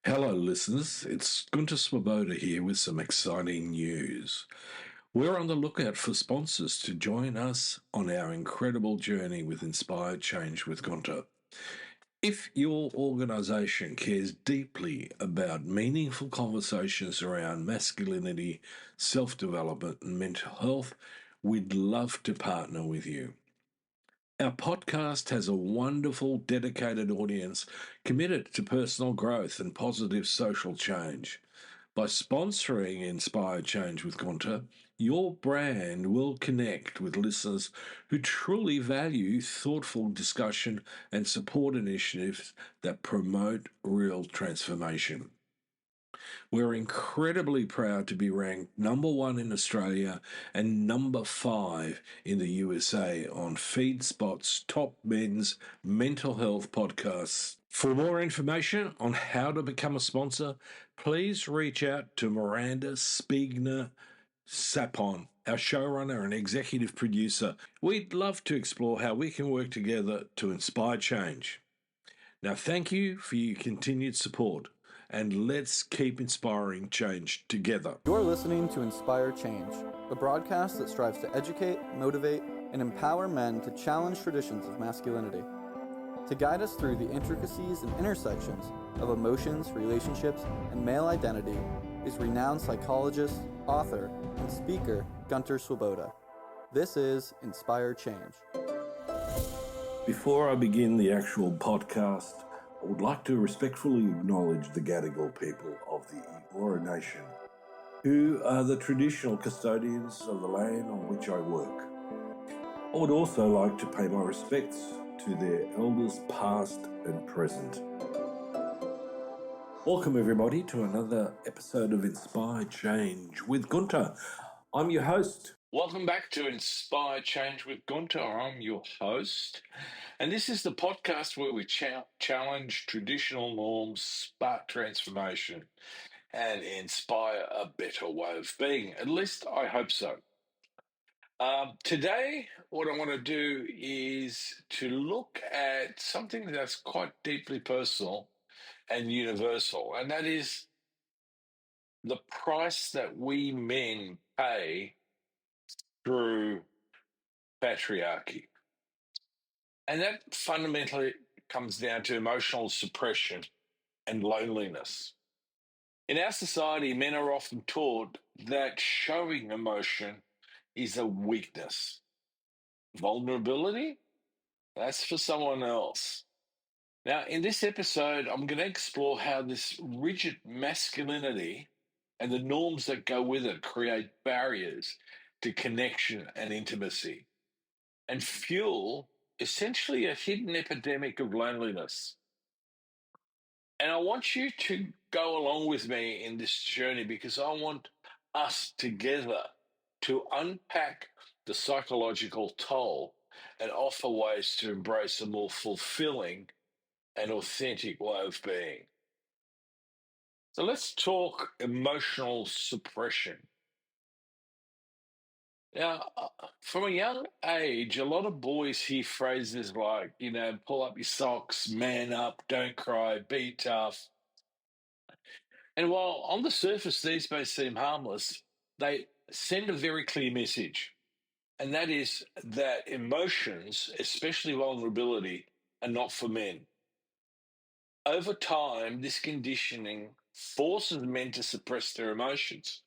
Hello, listeners. It's Gunter here with some exciting news. We're on the lookout for sponsors to join us on our incredible journey with Inspired Change with Gunter. If your organisation cares deeply about meaningful conversations around masculinity, self development, and mental health, we'd love to partner with you. Our podcast has a wonderful, dedicated audience committed to personal growth and positive social change. By sponsoring Inspired Change with Gunter, your brand will connect with listeners who truly value thoughtful discussion and support initiatives that promote real transformation. We're incredibly proud to be ranked number one in Australia and number 5 in the USA on FeedSpot's top men's mental health podcasts. For more information on how to become a sponsor, please reach out to Miranda Spiegner Sapon, our showrunner and executive producer. We'd love to explore how we can work together to inspire change. Now, thank you for your continued support, and let's keep inspiring change together. You're listening to Inspire Change, a broadcast that strives to educate, motivate, and empower men to challenge traditions of masculinity. To guide us through the intricacies and intersections of emotions, relationships, and male identity is renowned psychologist, author, and speaker Gunter Swoboda. This is Inspire Change. Before I begin the actual podcast, I would like to respectfully acknowledge the Gadigal people of the Eora Nation, who are the traditional custodians of the land on which I work. I would also like to pay my respects to their elders past and present. Welcome everybody to another episode of Inspire Change with Gunter. I'm your host. Welcome back to Inspire Change with Gunter. I'm your host. And this is the podcast where we challenge traditional norms, spark transformation, and inspire a better way of being. At least I hope so. Today, what I want to do is to look at something that's quite deeply personal and universal, and that is the price that we men pay through patriarchy. And that fundamentally comes down to emotional suppression and loneliness. In our society, men are often taught that showing emotion is a weakness. Vulnerability? That's for someone else. Now, in this episode, I'm going to explore how this rigid masculinity and the norms that go with it create barriers to connection and intimacy and fuel essentially a hidden epidemic of loneliness. And I want you to go along with me in this journey because I want us together to unpack the psychological toll and offer ways to embrace a more fulfilling and authentic way of being. So let's talk emotional suppression. Now, from a young age, a lot of boys hear phrases like, pull up your socks, man up, don't cry, be tough. And while on the surface these may seem harmless, they send a very clear message. And that is that emotions, especially vulnerability, are not for men. Over time, this conditioning forces men to suppress their emotions,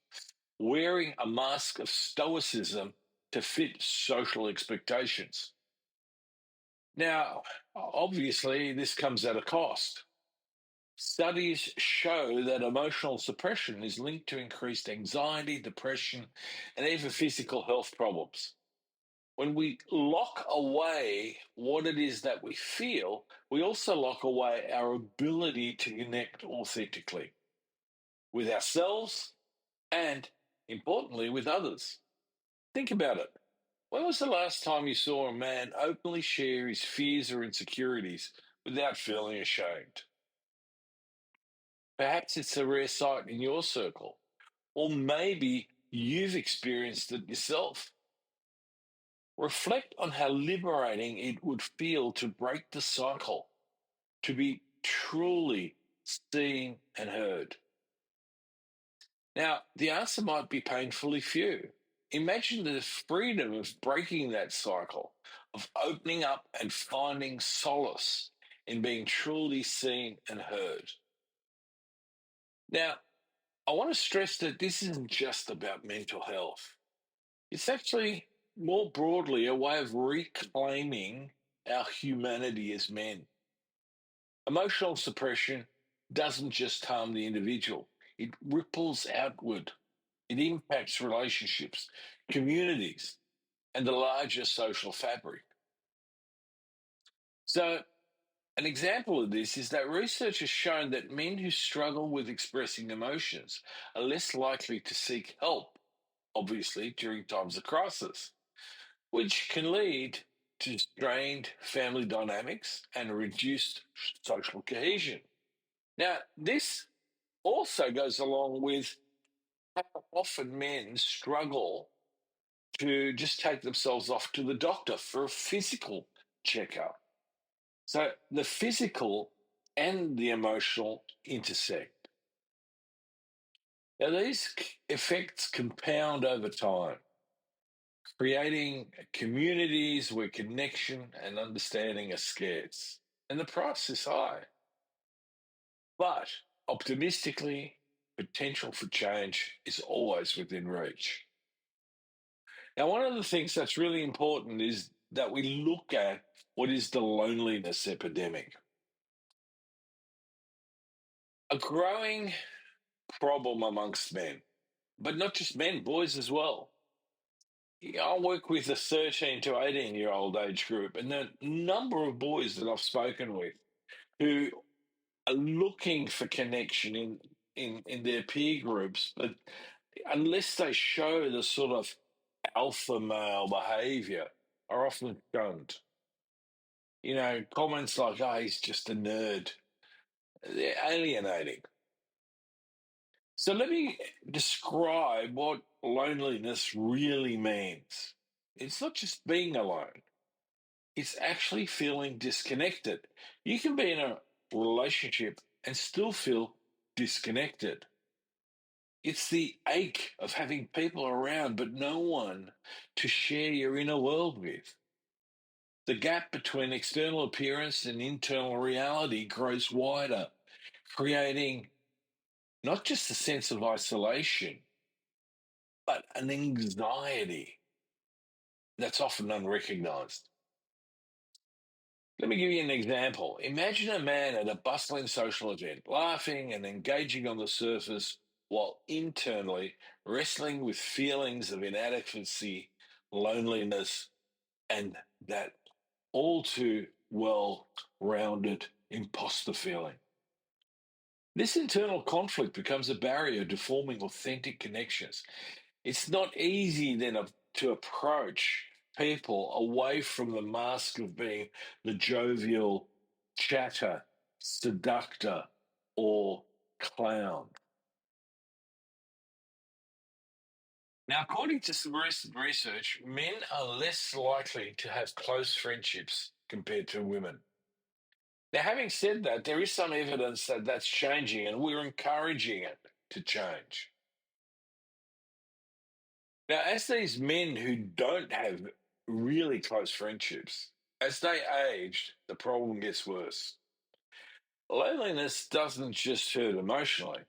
wearing a mask of stoicism to fit social expectations. Now, obviously, this comes at a cost. Studies show that emotional suppression is linked to increased anxiety, depression, and even physical health problems. When we lock away what it is that we feel, we also lock away our ability to connect authentically with ourselves and, importantly, with others. Think about it. When was the last time you saw a man openly share his fears or insecurities without feeling ashamed? Perhaps it's a rare sight in your circle, or maybe you've experienced it yourself. Reflect on how liberating it would feel to break the cycle, to be truly seen, and heard? Now, the answer might be painfully few. Imagine the freedom of breaking that cycle, of opening up and finding solace in being truly seen and heard. Now, I want to stress that this isn't just about mental health. It's actually more broadly a way of reclaiming our humanity as men. Emotional suppression doesn't just harm the individual, it ripples outward. It impacts relationships, communities, and the larger social fabric. So, an example of this is that research has shown that men who struggle with expressing emotions are less likely to seek help, obviously, during times of crisis, which can lead to strained family dynamics and reduced social cohesion. Now, this also goes along with how often men struggle to just take themselves off to the doctor for a physical checkup. So the physical and the emotional intersect. Now, these effects compound over time, creating communities where connection and understanding are scarce, and the price is high. But optimistically, potential for change is always within reach. Now, one of the things that's really important is that we look at what is the loneliness epidemic. A growing problem amongst men, but not just men, boys as well. I work with a 13 to 18-year-old age group, and the number of boys that I've spoken with who are looking for connection in their peer groups, but unless they show the sort of alpha male behavior, are often shunned. Comments like, oh, he's just a nerd, they're alienating. So let me describe what loneliness really means. It's not just being alone, it's actually feeling disconnected. You can be in a relationship and still feel disconnected. It's the ache of having people around but no one to share your inner world with. The gap between external appearance and internal reality grows wider, creating not just a sense of isolation, but an anxiety that's often unrecognized. Let me give you an example. Imagine a man at a bustling social event, laughing and engaging on the surface while internally wrestling with feelings of inadequacy, loneliness, and that all too well rounded imposter feeling. This internal conflict becomes a barrier to forming authentic connections. It's not easy then to approach people away from the mask of being the jovial chatter, seductor, or clown. Now, according to some recent research, men are less likely to have close friendships compared to women. Now, having said that, there is some evidence that that's changing, and we're encouraging it to change. Now, as these men who don't have really close friendships, as they age, the problem gets worse. Loneliness doesn't just hurt emotionally.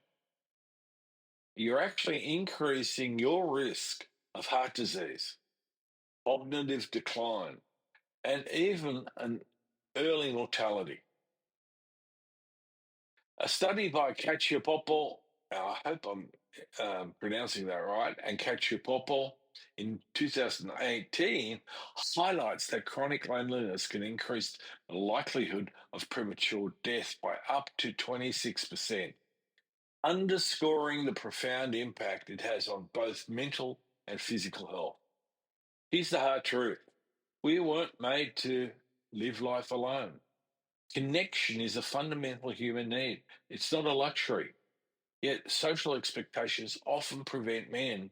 You're actually increasing your risk of heart disease, cognitive decline, and even an early mortality. A study by Caciopopolo, I hope I'm pronouncing that right, and Caciopopolo in 2018 highlights that chronic loneliness can increase the likelihood of premature death by up to 26%, underscoring the profound impact it has on both mental and physical health. Here's the hard truth. We weren't made to live life alone. Connection is a fundamental human need. It's not a luxury. Yet social expectations often prevent men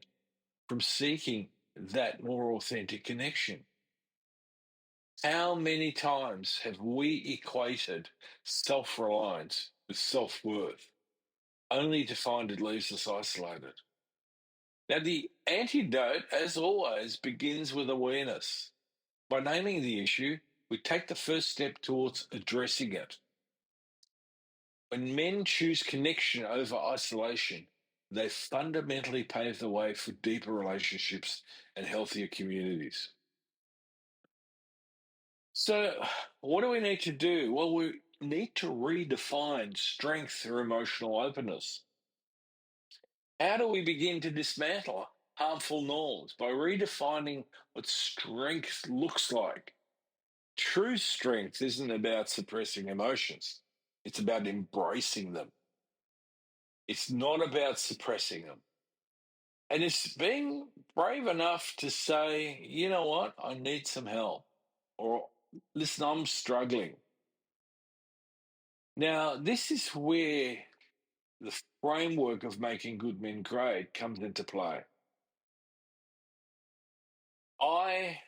from seeking that more authentic connection. How many times have we equated self-reliance with self-worth, only to find it leaves us isolated. Now, the antidote, as always, begins with awareness. By naming the issue, we take the first step towards addressing it. When men choose connection over isolation, they fundamentally pave the way for deeper relationships and healthier communities. So, what do we need to do? Well, we need to redefine strength through emotional openness. How do we begin to dismantle harmful norms? By redefining what strength looks like. True strength isn't about suppressing emotions, it's about embracing them. It's not about suppressing them. And it's being brave enough to say, you know what, I need some help. Or, listen, I'm struggling. Now, this is where the framework of making good men great comes into play. I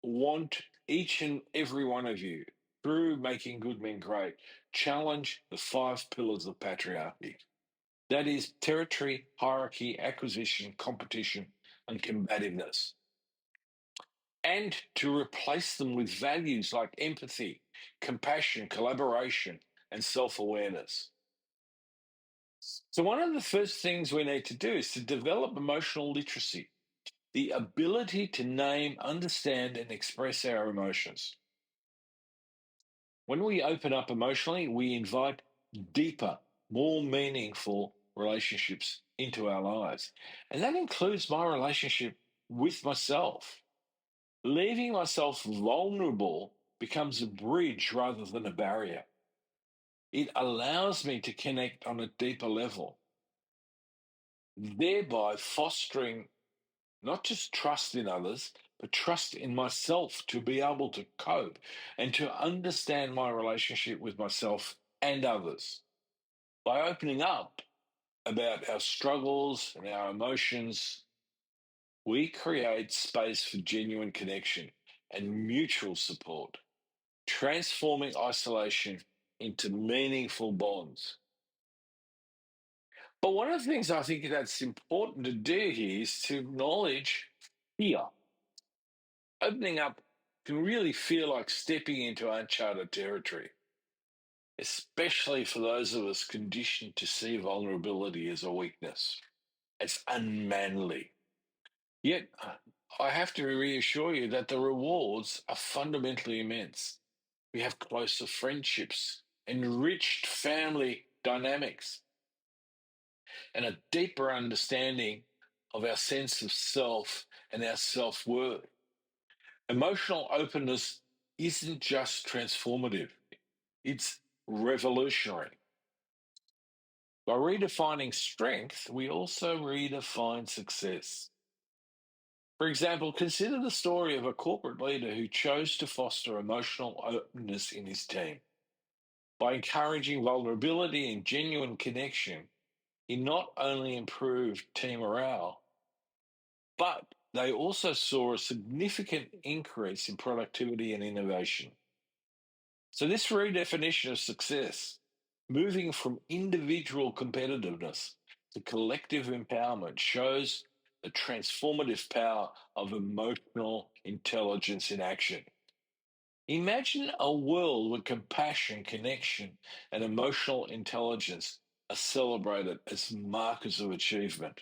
want each and every one of you, through making good men great, challenge the 5 pillars of patriarchy. That is territory, hierarchy, acquisition, competition, and combativeness. And to replace them with values like empathy, compassion, collaboration, and self-awareness. So one of the first things we need to do is to develop emotional literacy, the ability to name, understand, and express our emotions. When we open up emotionally, we invite deeper, more meaningful relationships into our lives. And that includes my relationship with myself. Leaving myself vulnerable becomes a bridge rather than a barrier. It allows me to connect on a deeper level, thereby fostering not just trust in others, but trust in myself to be able to cope and to understand my relationship with myself and others. By opening up about our struggles and our emotions, we create space for genuine connection and mutual support, transforming isolation into meaningful bonds. But one of the things I think that's important to do here is to acknowledge fear. Opening up can really feel like stepping into uncharted territory, especially for those of us conditioned to see vulnerability as a weakness. It's unmanly. Yet, I have to reassure you that the rewards are fundamentally immense. We have closer friendships, enriched family dynamics, and a deeper understanding of our sense of self and our self-worth. Emotional openness isn't just transformative, it's revolutionary. By redefining strength, we also redefine success. For example, consider the story of a corporate leader who chose to foster emotional openness in his team. By encouraging vulnerability and genuine connection, he not only improved team morale, but they also saw a significant increase in productivity and innovation. So, this redefinition of success, moving from individual competitiveness to collective empowerment, shows the transformative power of emotional intelligence in action. Imagine a world where compassion, connection, and emotional intelligence are celebrated as markers of achievement.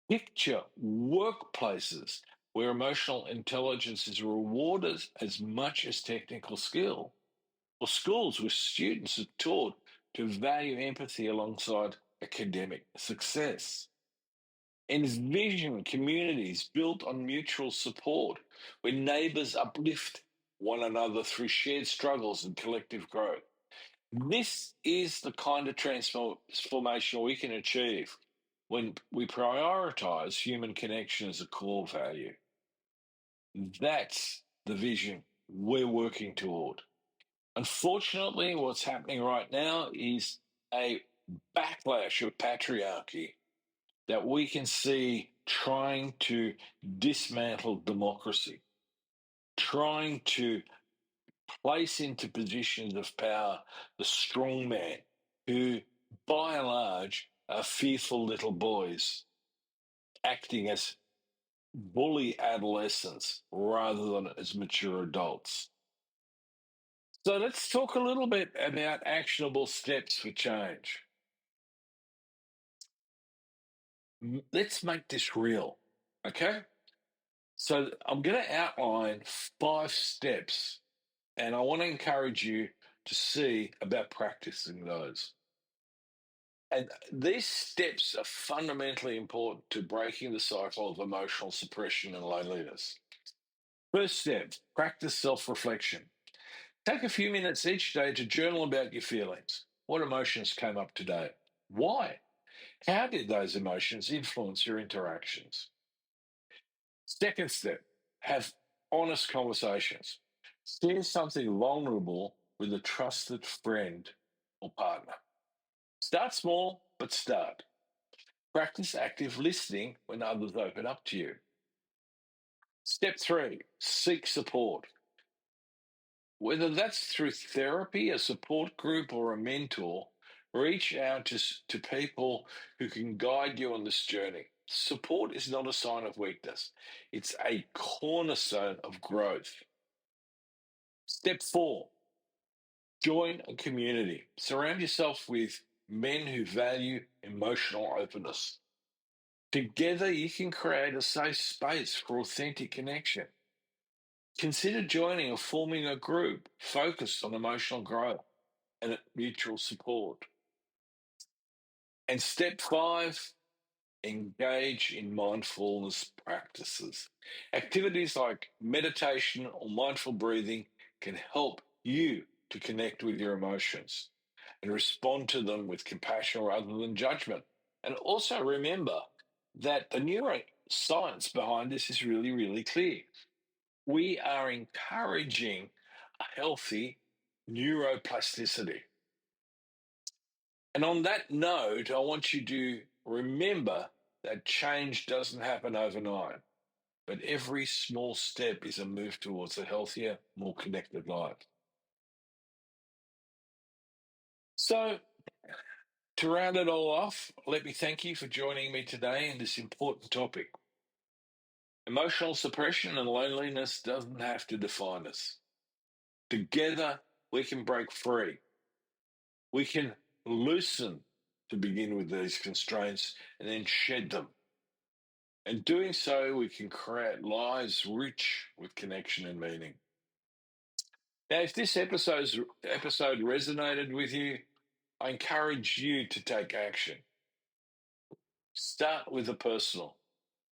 Picture workplaces where emotional intelligence is rewarded as much as technical skill, or schools where students are taught to value empathy alongside academic success. Envision communities built on mutual support, where neighbours uplift one another through shared struggles and collective growth. This is the kind of transformation we can achieve when we prioritise human connection as a core value. That's the vision we're working toward. Unfortunately, what's happening right now is a backlash of patriarchy that we can see trying to dismantle democracy, trying to place into positions of power the strong man who, by and large, are fearful little boys acting as bully adolescents rather than as mature adults. So let's talk a little bit about actionable steps for change. Let's make this real, okay? So I'm going to outline 5 steps, and I want to encourage you to see about practicing those. And these steps are fundamentally important to breaking the cycle of emotional suppression and loneliness. First step, practice self-reflection. Take a few minutes each day to journal about your feelings. What emotions came up today? Why? How did those emotions influence your interactions? Second step, have honest conversations. Share something vulnerable with a trusted friend or partner. Start small, but start. Practice active listening when others open up to you. Step 3, seek support. Whether that's through therapy, a support group, or a mentor, reach out to people who can guide you on this journey. Support is not a sign of weakness, it's a cornerstone of growth. Step 4, join a community. Surround yourself with men who value emotional openness. Together, you can create a safe space for authentic connection. Consider joining or forming a group focused on emotional growth and mutual support. And step 5, engage in mindfulness practices. Activities like meditation or mindful breathing can help you to connect with your emotions and respond to them with compassion rather than judgment. And also remember that the neuroscience behind this is really, really clear. We are encouraging a healthy neuroplasticity. And on that note, I want you to remember that change doesn't happen overnight, but every small step is a move towards a healthier, more connected life. So, to round it all off, let me thank you for joining me today in this important topic. Emotional suppression and loneliness doesn't have to define us. Together, we can break free. We can loosen to begin with these constraints and then shed them. And doing so, we can create lives rich with connection and meaning. Now, if this episode resonated with you, I encourage you to take action. Start with the personal.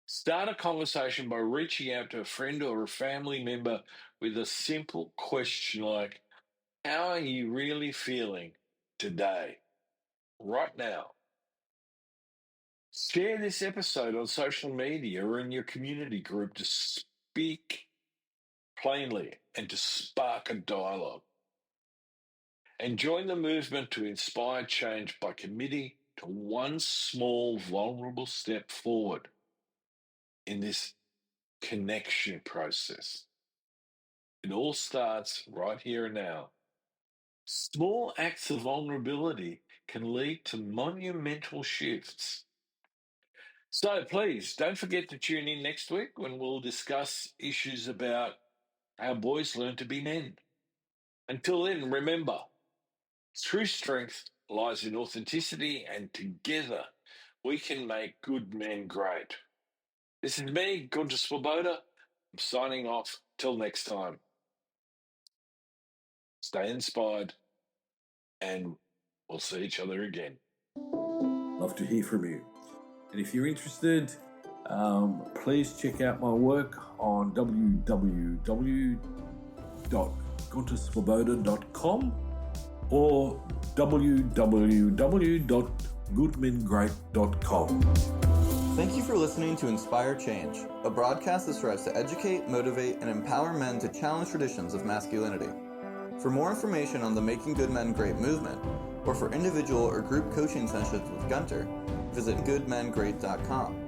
Start a conversation by reaching out to a friend or a family member with a simple question like, how are you really feeling today, right now? Share this episode on social media or in your community group to speak plainly and to spark a dialogue. And join the movement to inspire change by committing to one small, vulnerable step forward in this connection process. It all starts right here and now. Small acts of vulnerability can lead to monumental shifts. So please don't forget to tune in next week when we'll discuss issues about how boys learn to be men. Until then, remember, true strength lies in authenticity, and together we can make good men great. This is me, Gunter. I'm signing off. Till next time. Stay inspired, and we'll see each other again. Love to hear from you. And if you're interested, please check out my work on www.gunterswoboda.com or www.goodmengreat.com. Thank you for listening to Inspire Change, a broadcast that strives to educate, motivate, and empower men to challenge traditions of masculinity. For more information on the Making Good Men Great movement, or for individual or group coaching sessions with Gunter, visit goodmengreat.com.